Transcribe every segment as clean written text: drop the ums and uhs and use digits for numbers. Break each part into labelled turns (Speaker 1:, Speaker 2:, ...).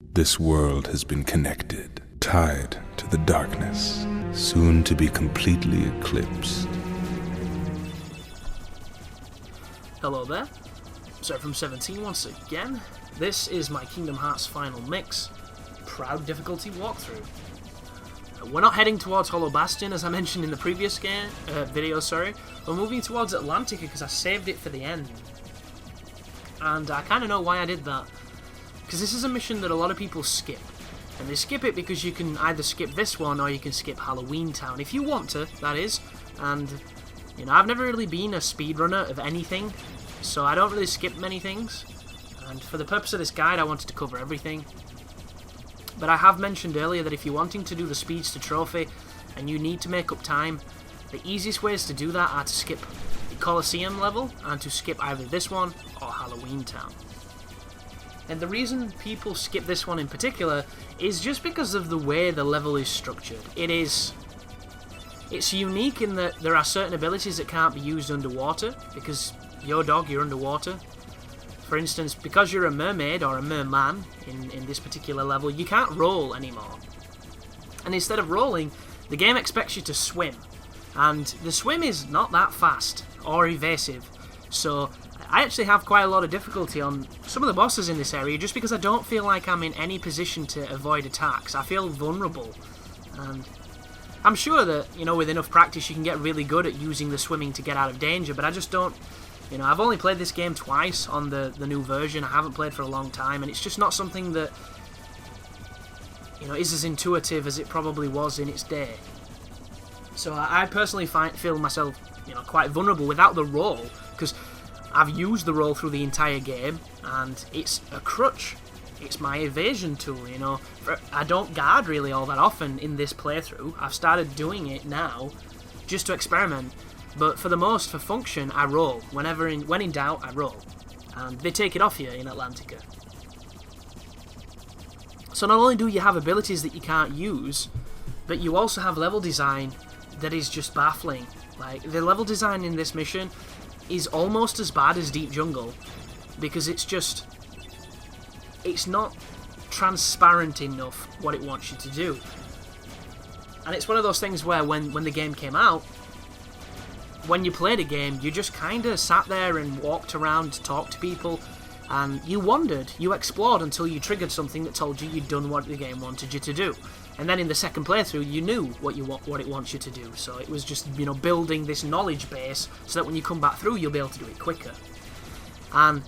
Speaker 1: This world has been connected, tied to the darkness, soon to be completely eclipsed.
Speaker 2: Hello there, Sir from 17 once again. This is my Kingdom Hearts Final Mix Proud Difficulty walkthrough. We're not heading towards Hollow Bastion as I mentioned in the previous video. We're moving towards Atlantica because I saved it for the end. And I kind of know why I did that. Because this is a mission that a lot of people skip. And they skip it because you can either skip this one or you can skip Halloween Town. If you want to, that is. And, you know, I've never really been a speedrunner of anything. So I don't really skip many things. And for the purpose of this guide, I wanted to cover everything. But I have mentioned earlier that if you're wanting to do the Speedster Trophy and you need to make up time, the easiest ways to do that are to skip the Colosseum level and to skip either this one or Halloween Town. And the reason people skip this one in particular is just because of the way the level is structured. It's unique in that there are certain abilities that can't be used underwater because you're underwater. For instance, because you're a mermaid or a merman in this particular level, you can't roll anymore. And instead of rolling, the game expects you to swim. And the swim is not that fast or evasive. So I actually have quite a lot of difficulty on some of the bosses in this area just because I don't feel like I'm in any position to avoid attacks. I feel vulnerable. And I'm sure that, you know, with enough practice you can get really good at using the swimming to get out of danger, but I just don't. You know, I've only played this game twice on the new version. I haven't played for a long time, and it's just not something that, you know, is as intuitive as it probably was in its day. So I personally feel myself, you know, quite vulnerable without the roll, because I've used the roll through the entire game, and it's a crutch. It's my evasion tool, you know. I don't guard really all that often in this playthrough. I've started doing it now just to experiment. But for function, I roll. When in doubt, I roll. And they take it off you in Atlantica. So not only do you have abilities that you can't use, but you also have level design that is just baffling. Like, the level design in this mission is almost as bad as Deep Jungle, because it's not transparent enough what it wants you to do. And it's one of those things where when the game came out, when you played a game, you just kind of sat there and walked around to talk to people, and you wandered, you explored until you triggered something that told you you'd done what the game wanted you to do. And then in the second playthrough, you knew what it wants you to do. So it was just, you know, building this knowledge base so that when you come back through, you'll be able to do it quicker. And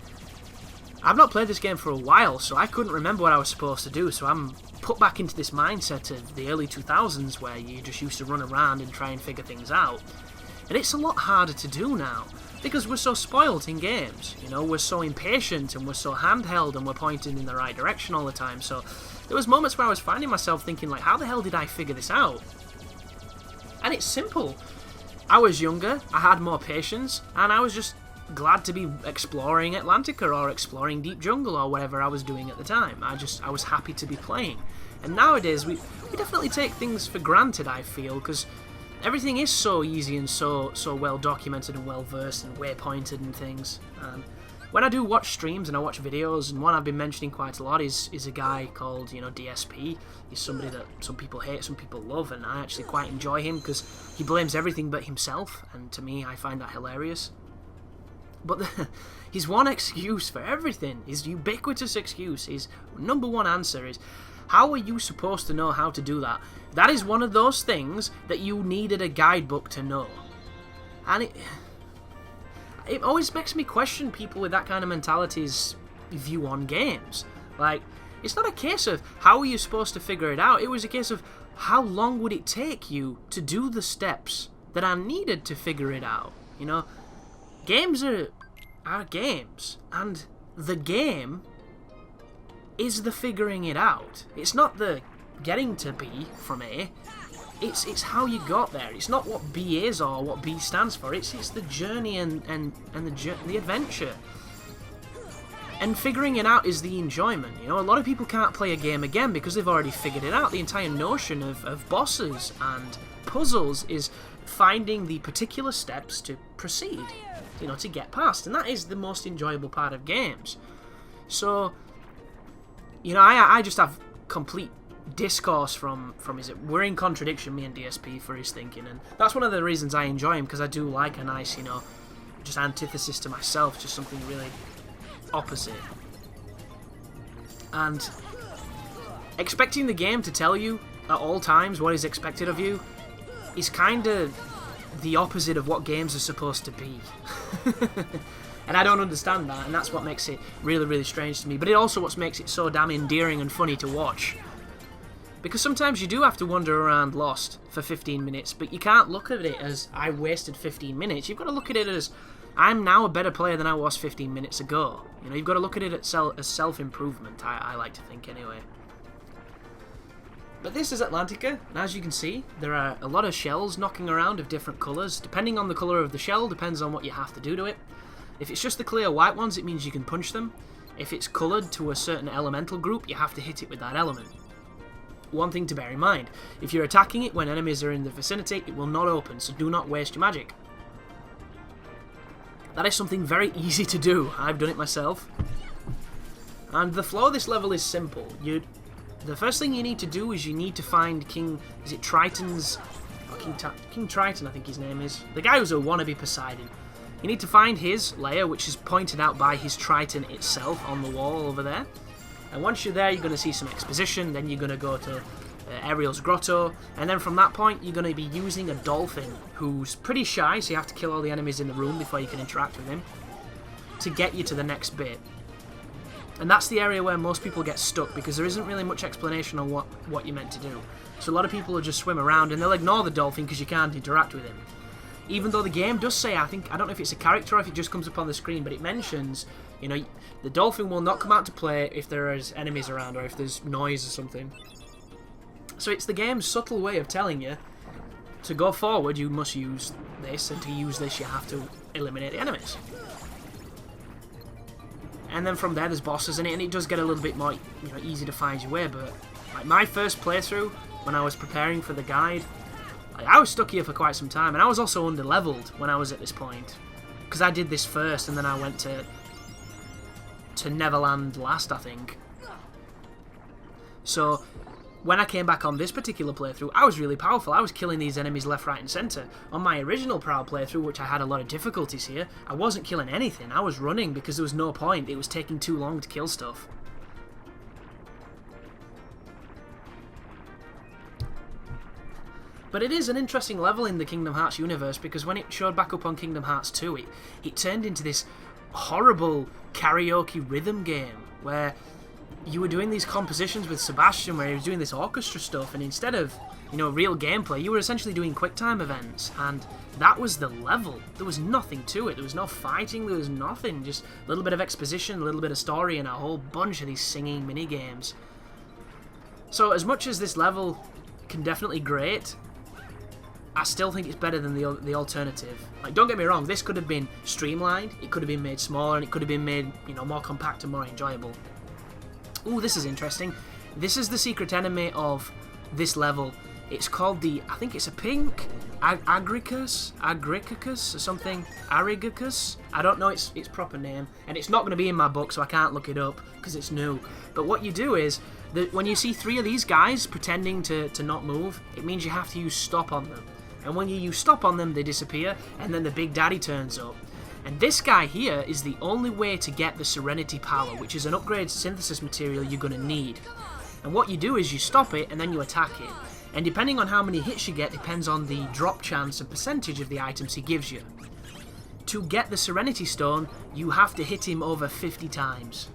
Speaker 2: I've not played this game for a while, so I couldn't remember what I was supposed to do. So I'm put back into this mindset of the early 2000s where you just used to run around and try and figure things out. And it's a lot harder to do now, because we're so spoiled in games. You know, we're so impatient and we're so handheld and we're pointing in the right direction all the time. So there was moments where I was finding myself thinking, like, how the hell did I figure this out? And it's simple. I was younger, I had more patience, and I was just glad to be exploring Atlantica or exploring Deep Jungle or whatever I was doing at the time. I was happy to be playing. And nowadays, we definitely take things for granted, I feel, because everything is so easy and so well documented and well versed and waypointed and things. And when I do watch streams and I watch videos, and one I've been mentioning quite a lot is a guy called, you know, DSP. He's somebody that some people hate, some people love, and I actually quite enjoy him because he blames everything but himself, and to me, I find that hilarious. But his one excuse for everything, his ubiquitous excuse, his number one answer is, how are you supposed to know how to do that? That is one of those things that you needed a guidebook to know. And it always makes me question people with that kind of mentality's view on games. Like, it's not a case of how are you supposed to figure it out, it was a case of how long would it take you to do the steps that are needed to figure it out. You know, games are games, and the game is the figuring it out. It's not the getting to B from A. It's how you got there. It's not what B is or what B stands for. It's the journey and the adventure. And figuring it out is the enjoyment. You know, a lot of people can't play a game again because they've already figured it out. The entire notion of bosses and puzzles is finding the particular steps to proceed, you know, to get past. And that is the most enjoyable part of games. So You know, I just have complete discourse from his... We're in contradiction, me and DSP, for his thinking, and that's one of the reasons I enjoy him, because I do like a nice, you know, just antithesis to myself, just something really opposite. And expecting the game to tell you at all times what is expected of you is kind of the opposite of what games are supposed to be. And I don't understand that, and that's what makes it really, really strange to me. But it also what makes it so damn endearing and funny to watch. Because sometimes you do have to wander around lost for 15 minutes, but you can't look at it as, I wasted 15 minutes. You've got to look at it as, I'm now a better player than I was 15 minutes ago. You know, you've got to look at it as self-improvement, I like to think anyway. But this is Atlantica, and as you can see, there are a lot of shells knocking around of different colours. Depending on the colour of the shell, depends on what you have to do to it. If it's just the clear white ones, it means you can punch them. If it's coloured to a certain elemental group, you have to hit it with that element. One thing to bear in mind, if you're attacking it when enemies are in the vicinity, it will not open, so do not waste your magic. That is something very easy to do. I've done it myself. And the flow of this level is simple. The first thing you need to do is you need to find Triton's... King Triton, I think his name is. The guy who's a wannabe Poseidon. You need to find his lair, which is pointed out by his Triton itself on the wall over there. And once you're there, you're going to see some exposition, then you're going to go to Ariel's Grotto, and then from that point, you're going to be using a dolphin, who's pretty shy, so you have to kill all the enemies in the room before you can interact with him, to get you to the next bit. And that's the area where most people get stuck, because there isn't really much explanation on what you're meant to do. So a lot of people will just swim around, and they'll ignore the dolphin because you can't interact with him. Even though the game does say, I don't know if it's a character or if it just comes up on the screen, but it mentions, you know, the dolphin will not come out to play if there is enemies around or if there's noise or something. So it's the game's subtle way of telling you, to go forward you must use this, and to use this you have to eliminate the enemies. And then from there there's bosses in it, and it does get a little bit more, you know, easy to find your way, but like my first playthrough, when I was preparing for the guide, I was stuck here for quite some time, and I was also under-leveled when I was at this point. Because I did this first, and then I went to Neverland last, I think. So, when I came back on this particular playthrough, I was really powerful. I was killing these enemies left, right, and centre. On my original Proud playthrough, which I had a lot of difficulties here, I wasn't killing anything. I was running because there was no point. It was taking too long to kill stuff. But it is an interesting level in the Kingdom Hearts universe, because when it showed back up on Kingdom Hearts 2, it turned into this horrible karaoke rhythm game, where you were doing these compositions with Sebastian, where he was doing this orchestra stuff, and instead of, you know, real gameplay, you were essentially doing QuickTime events, and that was the level. There was nothing to it. There was no fighting, there was nothing, just a little bit of exposition, a little bit of story, and a whole bunch of these singing mini-games. So as much as this level can definitely grate, I still think it's better than the alternative. Like, don't get me wrong, this could have been streamlined, it could have been made smaller, and it could have been made, you know, more compact and more enjoyable. Ooh, this is interesting. This is the secret enemy of this level. It's called the, I think it's a pink Agrius or something. Arigacus? I don't know its proper name, and it's not going to be in my book, so I can't look it up because it's new. But what you do is, when you see 3 of these guys pretending to not move, it means you have to use stop on them. And when you use stop on them, they disappear, and then the Big Daddy turns up. And this guy here is the only way to get the Serenity Power, which is an upgraded synthesis material you're going to need. And what you do is you stop it, and then you attack it. And depending on how many hits you get, depends on the drop chance and percentage of the items he gives you. To get the Serenity Stone, you have to hit him over 50 times.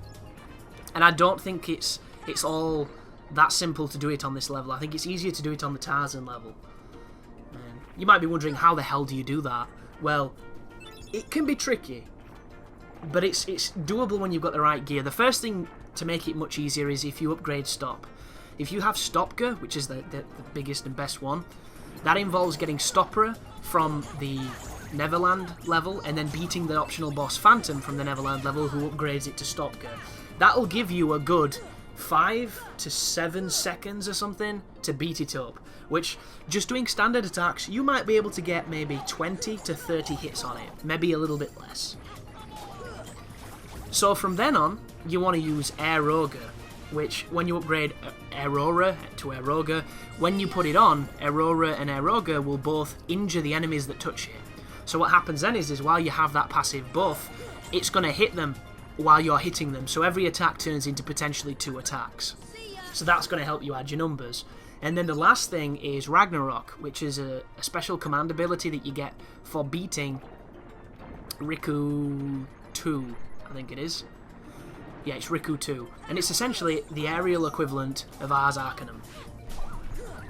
Speaker 2: And I don't think it's all that simple to do it on this level. I think it's easier to do it on the Tarzan level. You might be wondering, how the hell do you do that? Well, it can be tricky, but it's doable when you've got the right gear. The first thing to make it much easier is if you upgrade Stop. If you have Stopka, which is the biggest and best one, that involves getting Stopperer from the Neverland level and then beating the optional boss Phantom from the Neverland level, who upgrades it to Stopka. That'll give you a good 5 to 7 seconds or something to beat it up, which, just doing standard attacks, you might be able to get maybe 20 to 30 hits on it, maybe a little bit less. So from then on, you want to use Air Ogre, which when you upgrade Aurora to Aeroga, when you put it on, Aurora and Aeroga will both injure the enemies that touch it. So what happens then is while you have that passive buff, it's going to hit them while you're hitting them, so every attack turns into potentially 2 attacks. So that's going to help you add your numbers. And then the last thing is Ragnarok, which is a special command ability that you get for beating Riku 2, I think it is. Yeah, it's Riku 2. And it's essentially the aerial equivalent of Ars Arcanum.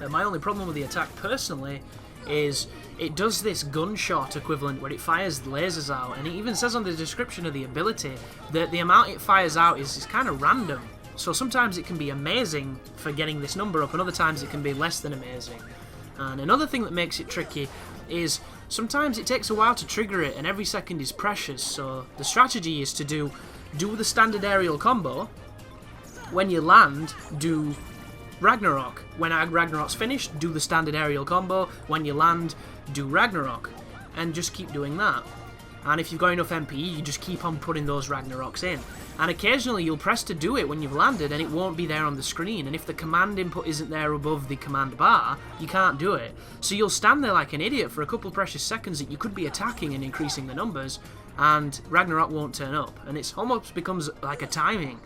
Speaker 2: My only problem with the attack, personally, is it does this gunshot equivalent where it fires lasers out, and it even says on the description of the ability that the amount it fires out is kind of random. So sometimes it can be amazing for getting this number up, and other times it can be less than amazing. And another thing that makes it tricky is sometimes it takes a while to trigger it, and every second is precious. So the strategy is to do the standard aerial combo. When you land, do Ragnarok. When Ragnarok's finished, do the standard aerial combo. When you land, do Ragnarok. And just keep doing that. And if you've got enough MP, you just keep on putting those Ragnaroks in. And occasionally you'll press to do it when you've landed and it won't be there on the screen. And if the command input isn't there above the command bar, you can't do it. So you'll stand there like an idiot for a couple precious seconds that you could be attacking and increasing the numbers, and Ragnarok won't turn up. And it almost becomes like a timing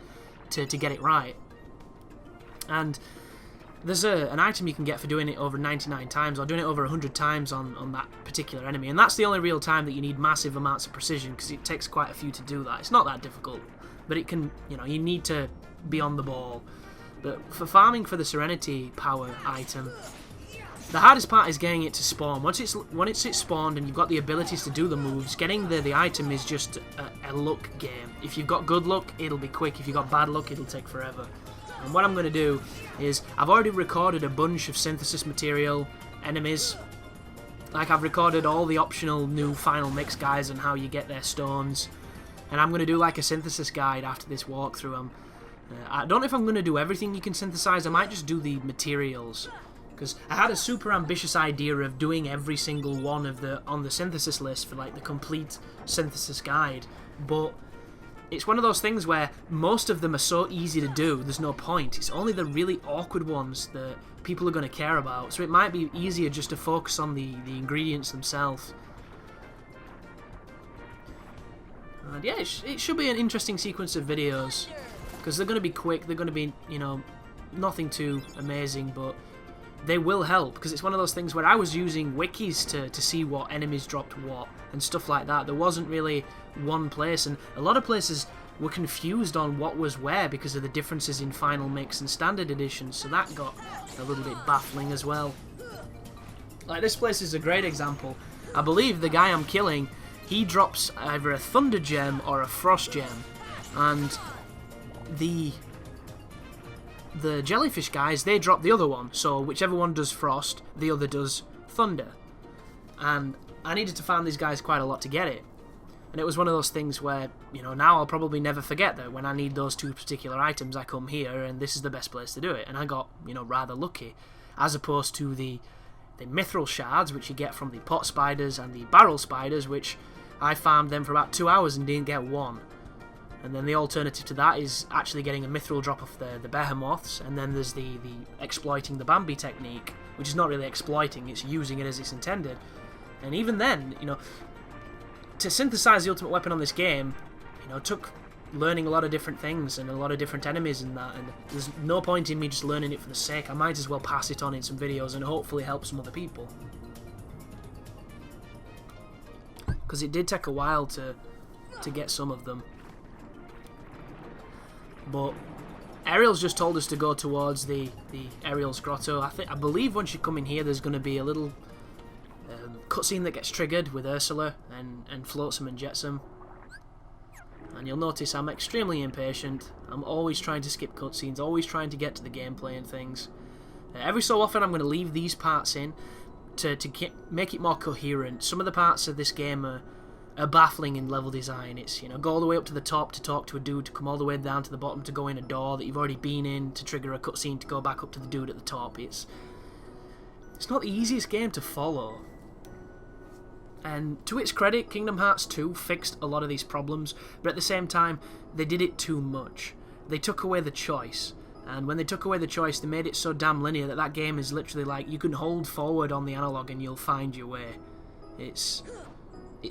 Speaker 2: to get it right. And there's an item you can get for doing it over 99 times, or doing it over 100 times on that particular enemy, and that's the only real time that you need massive amounts of precision, because it takes quite a few to do that. It's not that difficult, but it can, you need to be on the ball. But for farming for the Serenity Power item, the hardest part is getting it to spawn. Once it's spawned and you've got the abilities to do the moves, getting the item is just a luck game. If you've got good luck, it'll be quick. If you've got bad luck, it'll take forever. And what I'm going to do is, I've already recorded a bunch of synthesis material enemies. Like, I've recorded all the optional new final mix guys and how you get their stones. And I'm going to do like a synthesis guide after this walkthrough. I don't know if I'm going to do everything you can synthesize. I might just do the materials, because I had a super ambitious idea of doing every single one of on the synthesis list for like the complete synthesis guide. But it's one of those things where most of them are so easy to do, there's no point. It's only the really awkward ones that people are going to care about. So it might be easier just to focus on the ingredients themselves. And yeah, it should be an interesting sequence of videos, because they're going to be quick, they're going to be, nothing too amazing, but they will help, because it's one of those things where I was using wikis to see what enemies dropped what and stuff like that. There wasn't really one place, and a lot of places were confused on what was where because of the differences in Final Mix and Standard Edition, so that got a little bit baffling as well. Like, this place is a great example. I believe the guy I'm killing, he drops either a Thunder Gem or a Frost Gem, and the jellyfish guys, they drop the other one, so whichever one does Frost, the other does Thunder. And I needed to farm these guys quite a lot to get it. And it was one of those things where, now I'll probably never forget that when I need those two particular items, I come here, and this is the best place to do it. And I got, rather lucky, as opposed to the mithril shards, which you get from the pot spiders and the barrel spiders, which I farmed them for about 2 hours and didn't get one. And then the alternative to that is actually getting a mithril drop off the behemoths, and then there's the exploiting the Bambi technique, which is not really exploiting, it's using it as it's intended. And even then, to synthesize the ultimate weapon on this game, took learning a lot of different things and a lot of different enemies and that, and there's no point in me just learning it for the sake. I might as well pass it on in some videos and hopefully help some other people. Because it did take a while to get some of them. But Ariel's just told us to go towards the Ariel's Grotto. I believe once you come in here, there's going to be a little cutscene that gets triggered with Ursula and Flotsam and Jetsam. And you'll notice I'm extremely impatient. I'm always trying to skip cutscenes, always trying to get to the gameplay and things. Every so often I'm going to leave these parts in to make it more coherent. Some of the parts of this game are baffling in level design. It's, go all the way up to the top to talk to a dude, to come all the way down to the bottom to go in a door that you've already been in, to trigger a cutscene to go back up to the dude at the top. It's not the easiest game to follow. And to its credit, Kingdom Hearts 2 fixed a lot of these problems, but at the same time, they did it too much. They took away the choice. And when they took away the choice, they made it so damn linear that that game is literally like you can hold forward on the analog and you'll find your way. It's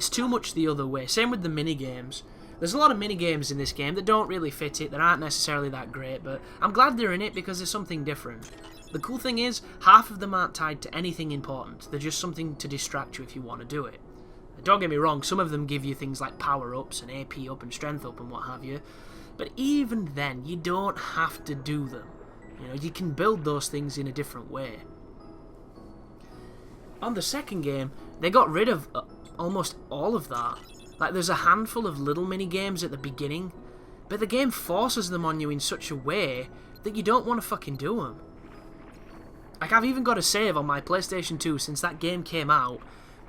Speaker 2: too much the other way. Same with the mini games. There's a lot of mini games in this game that don't really fit it, that aren't necessarily that great, but I'm glad they're in it because there's something different. The cool thing is, half of them aren't tied to anything important. They're just something to distract you if you want to do it. Don't get me wrong, some of them give you things like power-ups and AP up and strength up and what have you. But even then, you don't have to do them. You know, you can build those things in a different way. On the second game, they got rid of almost all of that. Like, there's a handful of little mini-games at the beginning, but the game forces them on you in such a way that you don't want to fucking do them. Like, I've even got a save on my PlayStation 2 since that game came out,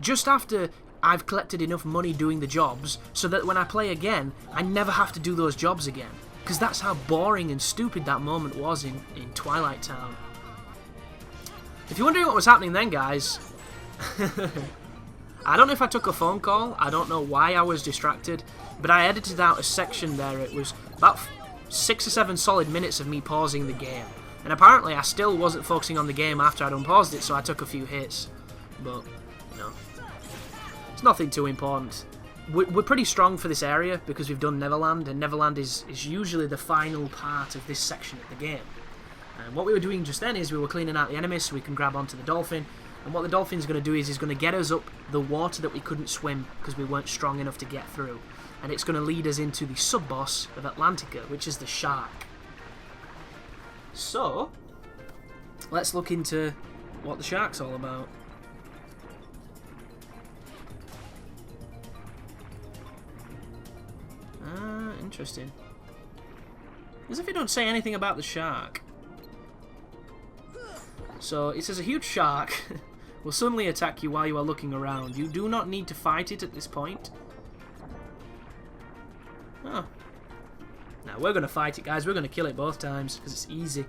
Speaker 2: just after I've collected enough money doing the jobs so that when I play again, I never have to do those jobs again. Because that's how boring and stupid that moment was in Twilight Town. If you're wondering what was happening then, guys, I don't know if I took a phone call, I don't know why I was distracted, but I edited out a section there. It was about 6 or 7 solid minutes of me pausing the game. And apparently I still wasn't focusing on the game after I'd unpaused it, so I took a few hits. But, you know, it's nothing too important. We're pretty strong for this area because we've done Neverland, and Neverland is usually the final part of this section of the game. And what we were doing just then is we were cleaning out the enemies so we can grab onto the dolphin. And what the dolphin's going to do is he's going to get us up the water that we couldn't swim because we weren't strong enough to get through. And it's going to lead us into the sub-boss of Atlantica, which is the shark. So, let's look into what the shark's all about. Interesting. As if it don't say anything about the shark. So, it says a huge shark will suddenly attack you while you are looking around. You do not need to fight it at this point. Oh. Now, we're going to fight it, guys. We're going to kill it both times, because it's easy.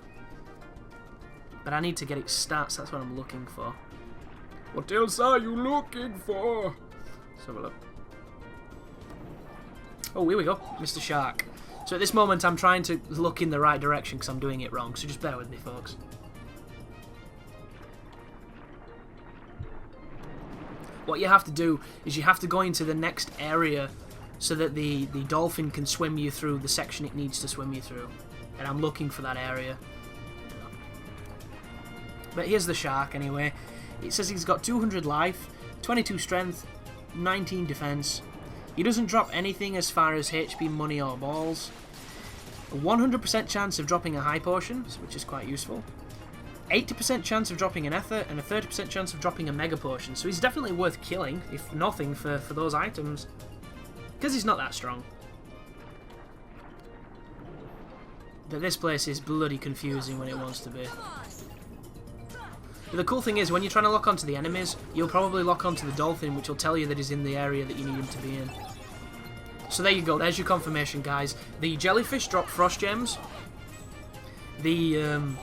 Speaker 2: But I need to get its stats. That's what I'm looking for. What else are you looking for? Let's have a look. Oh, here we go. Mr. Shark. So at this moment, I'm trying to look in the right direction, because I'm doing it wrong. So just bear with me, folks. What you have to do is you have to go into the next area so that the dolphin can swim you through the section it needs to swim you through. And I'm looking for that area. But here's the shark anyway. It says he's got 200 life, 22 strength, 19 defense. He doesn't drop anything as far as HP, money or balls. A 100% chance of dropping a high potion, which is quite useful. 80% chance of dropping an ether, and a 30% chance of dropping a mega potion. So he's definitely worth killing, if nothing, for those items. Because he's not that strong. But this place is bloody confusing when it wants to be. But the cool thing is, when you're trying to lock onto the enemies, you'll probably lock onto the dolphin, which will tell you that he's in the area that you need him to be in. So there you go, there's your confirmation, guys. The jellyfish drop frost gems. The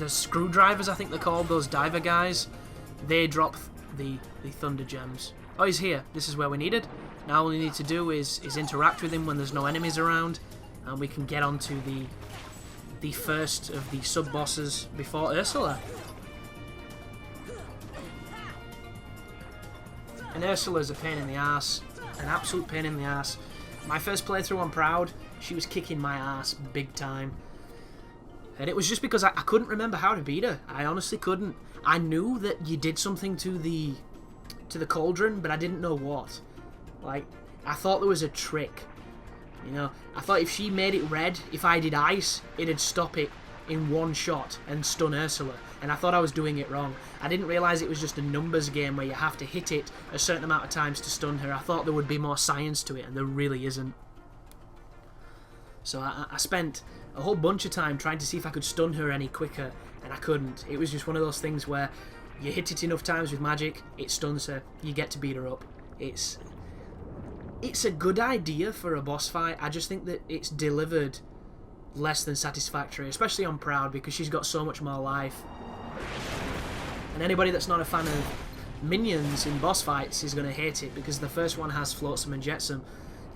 Speaker 2: screwdrivers, I think they're called, those diver guys, they drop the thunder gems. Oh, he's here. This is where we need it. Now all we need to do is interact with him when there's no enemies around, and we can get onto the first of the sub-bosses before Ursula. And Ursula's a pain in the ass. An absolute pain in the ass. My first playthrough on Proud, she was kicking my ass big time. And it was just because I couldn't remember how to beat her. I honestly couldn't. I knew that you did something to the cauldron, but I didn't know what. Like, I thought there was a trick. You know, I thought if she made it red, if I did ice, it'd stop it in one shot and stun Ursula. And I thought I was doing it wrong. I didn't realise it was just a numbers game where you have to hit it a certain amount of times to stun her. I thought there would be more science to it, and there really isn't. So I spent a whole bunch of time trying to see if I could stun her any quicker, and I couldn't. It was just one of those things where you hit it enough times with magic, it stuns her, you get to beat her up. It's a good idea for a boss fight. I just think that it's delivered less than satisfactory, especially on Proud, because she's got so much more life. And anybody that's not a fan of minions in boss fights is going to hate it, because the first one has Flotsam and Jetsam.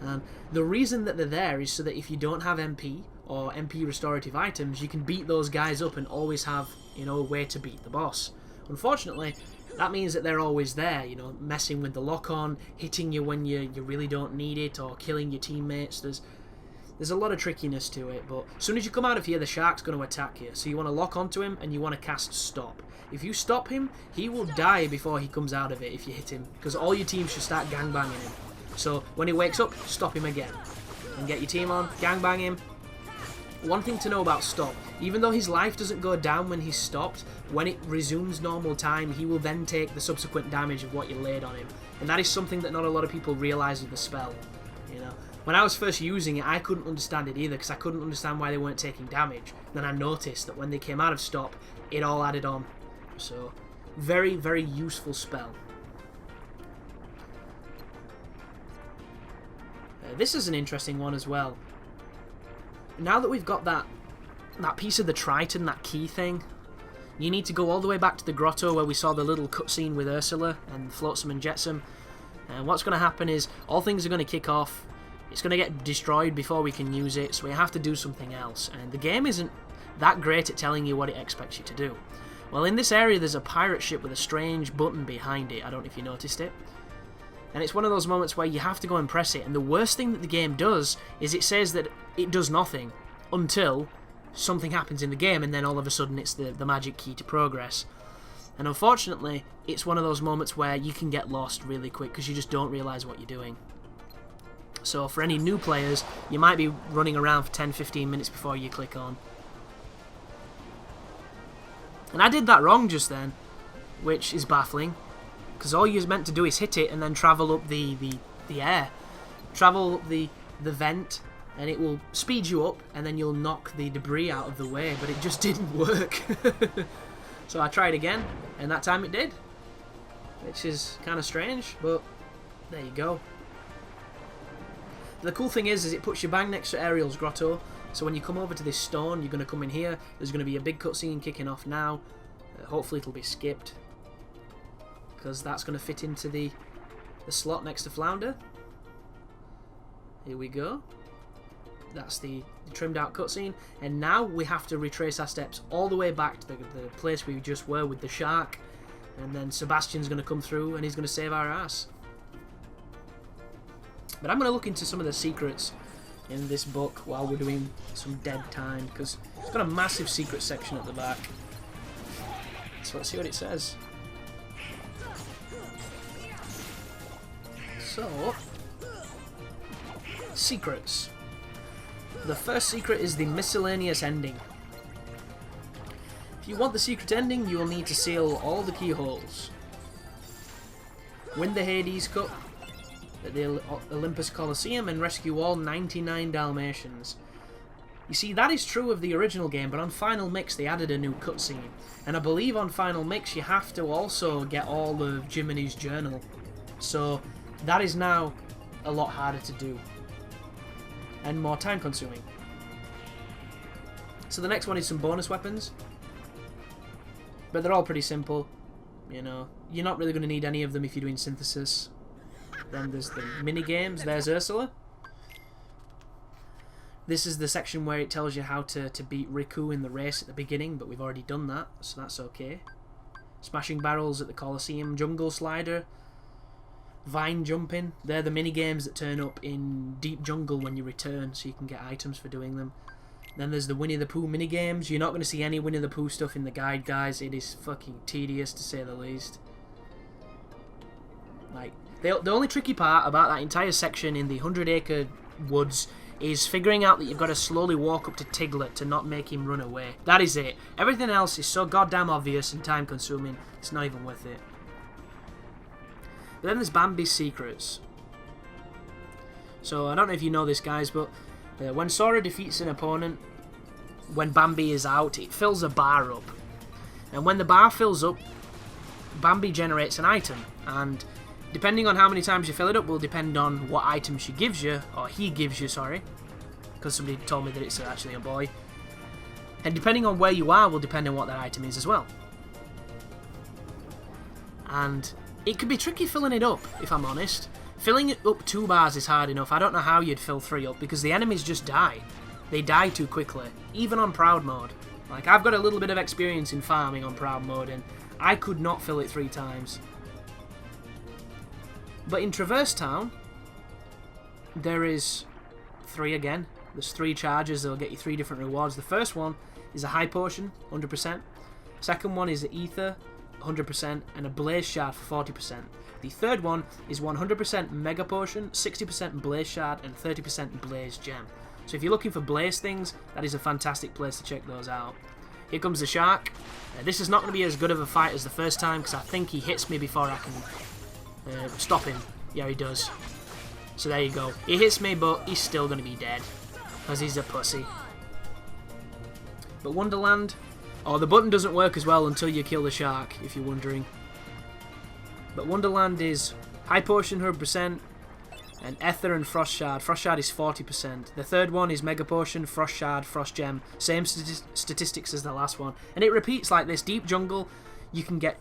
Speaker 2: And the reason that they're there is so that if you don't have MP, or MP restorative items, you can beat those guys up and always have, you know, a way to beat the boss. Unfortunately, that means that they're always there, you know, messing with the lock-on, hitting you when you really don't need it, or killing your teammates. There's a lot of trickiness to it, but as soon as you come out of here, the shark's going to attack you. So you want to lock onto him, and you want to cast Stop. If you stop him, he will die before he comes out of it if you hit him, because all your team should start gangbanging him. So when he wakes up, stop him again. And get your team on, gangbang him. One thing to know about Stop, even though his life doesn't go down when he's stopped, when it resumes normal time, he will then take the subsequent damage of what you laid on him. And that is something that not a lot of people realise with the spell, you know. When I was first using it, I couldn't understand it either, because I couldn't understand why they weren't taking damage. Then I noticed that when they came out of Stop, it all added on. So, very, very useful spell. This is an interesting one as well. Now that we've got that piece of the Triton, that key thing, you need to go all the way back to the grotto where we saw the little cutscene with Ursula and Flotsam and Jetsam. And what's going to happen is all things are going to kick off. It's going to get destroyed before we can use it, so we have to do something else. And the game isn't that great at telling you what it expects you to do. Well, in this area there's a pirate ship with a strange button behind it. I don't know if you noticed it. And it's one of those moments where you have to go and press it, and the worst thing that the game does is it says that it does nothing until something happens in the game, and then all of a sudden it's the magic key to progress. And unfortunately, it's one of those moments where you can get lost really quick because you just don't realise what you're doing. So for any new players, you might be running around for 10-15 minutes before you click on. And I did that wrong just then, which is baffling, because all you're meant to do is hit it and then travel up the air. Travel up the vent, and it will speed you up, and then you'll knock the debris out of the way, but it just didn't work. So I tried again, and that time it did, which is kind of strange, but there you go. The cool thing is it puts you bang next to Ariel's grotto, so when you come over to this stone, you're going to come in here, there's going to be a big cutscene kicking off now. Hopefully it'll be skipped, because that's going to fit into the slot next to Flounder. Here we go. That's the trimmed out cutscene, and now we have to retrace our steps all the way back to the place we just were with the shark, and then Sebastian's going to come through and he's going to save our ass. But I'm going to look into some of the secrets in this book while we're doing some dead time, because it's got a massive secret section at the back. So let's see what it says. So, secrets. The first secret is the miscellaneous ending. If you want the secret ending, you will need to seal all the keyholes. Win the Hades Cup at the Olympus Coliseum and rescue all 99 Dalmatians. You see, that is true of the original game, but on Final Mix they added a new cutscene. And I believe on Final Mix you have to also get all of Jiminy's journal. So that is now a lot harder to do. And more time consuming. So the next one is some bonus weapons. But they're all pretty simple. You know, you're not really going to need any of them if you're doing synthesis. Then there's the mini games. There's Ursula. This is the section where it tells you how to beat Riku in the race at the beginning, but we've already done that, so that's okay. Smashing barrels at the Coliseum, jungle slider, vine jumping. They're the mini games that turn up in Deep Jungle when you return, so you can get items for doing them. Then there's the Winnie the Pooh mini games. You're not going to see any Winnie the Pooh stuff in the guide, guys. It is fucking tedious, to say the least. Like, the only tricky part about that entire section in the 100-acre woods is figuring out that you've got to slowly walk up to Tiglet to not make him run away. That is it. Everything else is so goddamn obvious and time consuming, it's not even worth it. But then there's Bambi's secrets. So I don't know if you know this, guys, but when Sora defeats an opponent, when Bambi is out, it fills a bar up. And when the bar fills up, Bambi generates an item, and depending on how many times you fill it up will depend on what item she gives you, or he gives you, sorry, because somebody told me that it's actually a boy. And depending on where you are will depend on what that item is as well. And it can be tricky filling it up, if I'm honest. Filling it up 2 bars is hard enough. I don't know how you'd fill 3 up, because the enemies just die. they die too quickly, even on Proud Mode. Like, I've got a little bit of experience in farming on Proud Mode, and I could not fill it 3 times. But in Traverse Town, there is 3 again. There's 3 charges that'll get you 3 different rewards. The first one is a high potion, 100%. Second one is ether, 100%, and a blaze shard for 40%. The third one is 100% mega potion, 60% blaze shard, and 30% blaze gem. So if you're looking for blaze things, that is a fantastic place to check those out. Here comes the shark. This is not going to be as good of a fight as the first time, because I think he hits me before I can stop him. Yeah, he does. So there you go. He hits me, but he's still going to be dead, because he's a pussy. But Wonderland... Oh, the button doesn't work as well until you kill the shark, if you're wondering. But Wonderland is high potion 100%, and ether and frost shard. Frost shard is 40%. The third one is mega potion, frost shard, frost gem. Same statistics as the last one. And it repeats like this. Deep jungle, you can get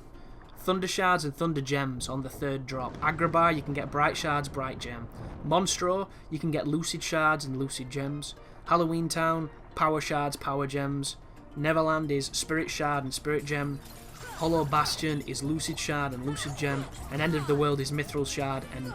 Speaker 2: thunder shards and thunder gems on the third drop. Agrabah, you can get bright shards, bright gem. Monstro, you can get lucid shards and lucid gems. Halloween Town, power shards, power gems. Neverland is Spirit Shard and Spirit Gem. Hollow Bastion is Lucid Shard and Lucid Gem. And End of the World is Mithril Shard and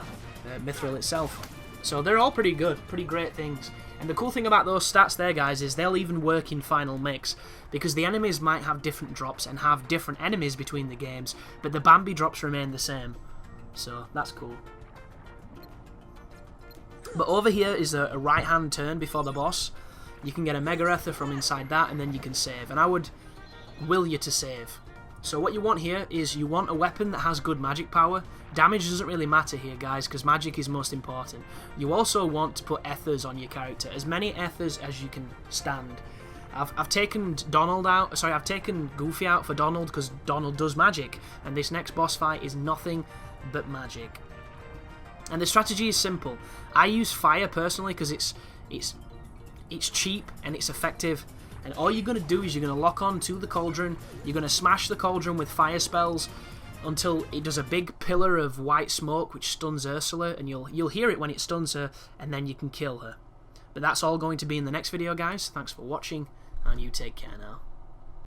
Speaker 2: Mithril itself. So they're all pretty good, pretty great things. And the cool thing about those stats there, guys, is they'll even work in Final Mix, because the enemies might have different drops and have different enemies between the games, but the Bambi drops remain the same. So that's cool. But over here is a right-hand turn before the boss. You can get a Mega Ether from inside that, and then you can save. And I would will you to save. So what you want here is you want a weapon that has good magic power. Damage doesn't really matter here, guys, because magic is most important. You also want to put ethers on your character. As many ethers as you can stand. I've taken Donald out. Sorry, I've taken Goofy out for Donald, because Donald does magic. And this next boss fight is nothing but magic. And the strategy is simple. I use fire personally because it's cheap and it's effective, and all you're going to do is you're going to lock on to the cauldron. You're going to smash the cauldron with fire spells until it does a big pillar of white smoke which stuns Ursula, and you'll hear it when it stuns her, and then you can kill her. But that's all going to be in the next video, guys. Thanks for watching, and you take care now.